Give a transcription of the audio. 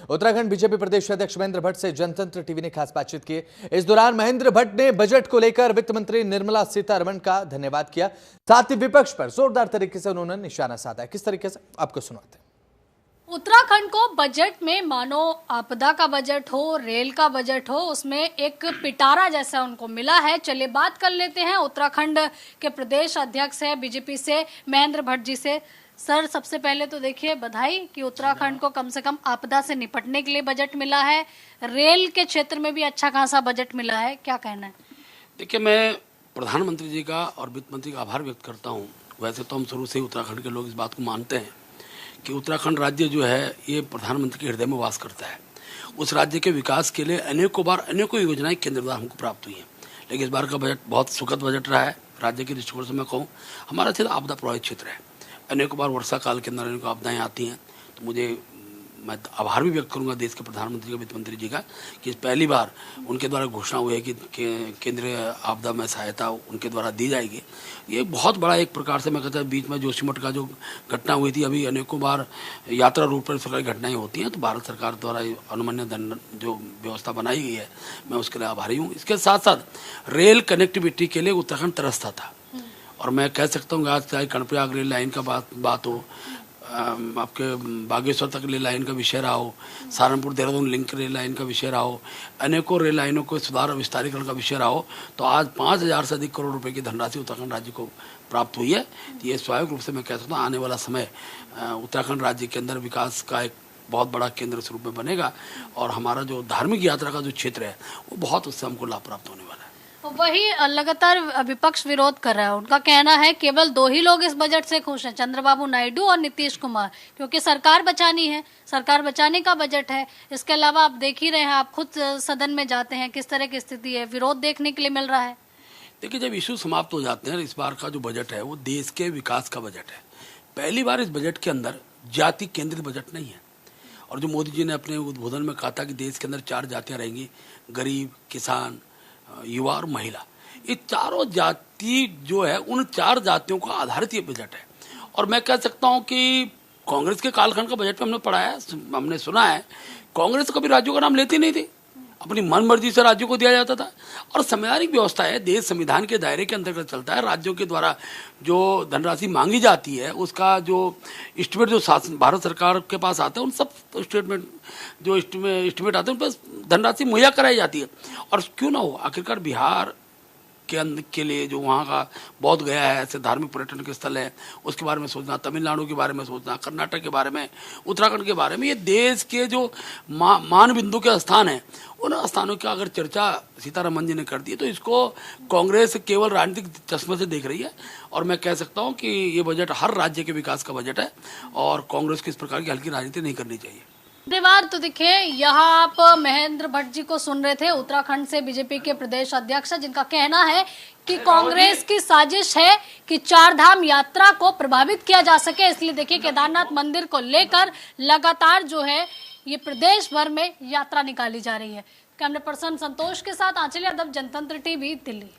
Uttarakhand BJP प्रदेश अध्यक्ष महेंद्र भट्ट से जनतंत्र टीवी ने खास बातचीत की। इस दौरान महेंद्र भट्ट ने बजट को लेकर वित्त मंत्री निर्मला सीतारमण का धन्यवाद किया। साथ ही विपक्ष पर जोरदार तरीके से उन्होंने निशाना साधा। किस तरीके से, आपको सुनाते हैं। उत्तराखंड को बजट में मानो आपदा का बजट हो, रेल का बजट हो, उसमें एक पिटारा जैसा उनको मिला है। चलिए बात कर लेते हैं उत्तराखंड के प्रदेश अध्यक्ष है बीजेपी से महेंद्र भट्ट जी से। सर, सबसे पहले तो देखिए बधाई कि उत्तराखंड को कम से कम आपदा से निपटने के लिए बजट मिला है। रेल के क्षेत्र में भी अच्छा खासा बजट मिला है, क्या कहना है? देखिए, मैं प्रधानमंत्री जी का और वित्त मंत्री का आभार व्यक्त करता हूँ। वैसे तो हम शुरू से ही उत्तराखंड के लोग इस बात को मानते हैं कि उत्तराखंड राज्य जो है ये प्रधानमंत्री के हृदय में वास करता है। उस राज्य के विकास के लिए अनेकों बार अनेकों योजनाएं केंद्र द्वारा हमको प्राप्त हुई हैं, लेकिन इस बार का बजट बहुत सुखद बजट रहा है। राज्य के दृष्टिकोण से मैं कहूँ, हमारा क्षेत्र आपदा प्रभावित क्षेत्र है। अनेकों बार वर्षा काल के अंदर अनेकों आपदाएं आती हैं, तो मैं आभार भी व्यक्त करूंगा देश के प्रधानमंत्री का, वित्त मंत्री जी का, कि पहली बार उनके द्वारा घोषणा हुई है कि केंद्रीय आपदा में सहायता उनके द्वारा दी जाएगी। ये बहुत बड़ा एक प्रकार से मैं कहता हूँ, बीच में जोशीमठ का जो घटना हुई थी, अभी अनेकों बार यात्रा रूट पर सरकारी घटनाएं होती हैं, तो भारत सरकार द्वारा अनुमन्य धन जो व्यवस्था बनाई गई है, मैं उसके लिए आभारी हूँ। इसके साथ साथ रेल कनेक्टिविटी के लिए उत्तराखंड तरसता था, और मैं कह सकता हूँ आज चाहे कर्णप्रयाग रेल लाइन का बात हो, आपके बागेश्वर तक रेल लाइन का विषय रहा हो, Saharanpur Dehradun link rail line का विषय रहा हो, अनेकों रेल लाइनों को सुधार और विस्तारीकरण का विषय रहा हो, तो आज 5,000 से अधिक करोड़ रुपए की धनराशि उत्तराखंड राज्य को प्राप्त हुई है। तो ये स्वाभाविक रूप से मैं कह सकता हूँ आने वाला समय उत्तराखंड राज्य के अंदर विकास का एक बहुत बड़ा केंद्र स्वरूप में बनेगा, और हमारा जो धार्मिक यात्रा का जो क्षेत्र है वो बहुत उससे हमको लाभ प्राप्त होने वाला है। वही लगातार विपक्ष विरोध कर रहा है। उनका कहना है केवल 2 ही लोग इस बजट से खुश हैं, चंद्रबाबू नायडू और नीतीश कुमार, क्योंकि सरकार बचानी है, सरकार बचाने का बजट है। इसके अलावा आप देख ही रहे हैं, आप खुद सदन में जाते हैं, किस तरह की स्थिति है, विरोध देखने के लिए मिल रहा है। देखिए, जब इशू समाप्त हो जाते हैं, इस बार का जो बजट है वो देश के विकास का बजट है। पहली बार इस बजट के अंदर जाति केंद्रित बजट नहीं है, और जो मोदी जी ने अपने उद्बोधन में कहा था कि देश के अंदर 4 जातियाँ रहेंगी, गरीब, किसान, युवा और महिला, ये चारों जाति जो है उन 4 जातियों को आधारित ये बजट है। और मैं कह सकता हूं कि कांग्रेस के कालखंड का बजट में हमने पढ़ा है, हमने सुना है, कांग्रेस कभी राज्यों का नाम लेती नहीं थी, अपनी मन मर्जी से राज्यों को दिया जाता था। और संवैधानिक व्यवस्था है, देश संविधान के दायरे के अंतर्गत चलता है। राज्यों के द्वारा जो धनराशि मांगी जाती है उसका जो एस्टिमेट जो भारत सरकार के पास आता है, उन सब स्टेटमेंट जो एस्टिमेट आते हैं उन पर धनराशि मुहैया कराई जाती है। और क्यों ना हो, आखिरकार बिहार के लिए जो वहाँ का बोध गया है, ऐसे धार्मिक पर्यटन के स्थल है, उसके बारे में सोचना, तमिलनाडु के बारे में सोचना, कर्नाटक के बारे में, उत्तराखंड के बारे में, ये देश के जो मान बिंदु के स्थान है, उन स्थानों की अगर चर्चा सीतारमण जी ने कर दी, तो इसको कांग्रेस केवल राजनीतिक चश्मे से देख रही है। और मैं कह सकता हूँ कि ये बजट हर राज्य के विकास का बजट है, और कांग्रेस की इस प्रकार की हल्की राजनीति नहीं करनी चाहिए। धन्यवाद। तो देखिए, यहाँ आप महेंद्र भट्ट जी को सुन रहे थे, उत्तराखंड से बीजेपी के प्रदेश अध्यक्ष, जिनका कहना है कि कांग्रेस की साजिश है कि 4 धाम यात्रा को प्रभावित किया जा सके। इसलिए देखिए, केदारनाथ मंदिर को लेकर लगातार जो है ये प्रदेश भर में यात्रा निकाली जा रही है। कैमरा पर्सन संतोष के साथ आंचल यादव, जनतंत्र टीवी, दिल्ली।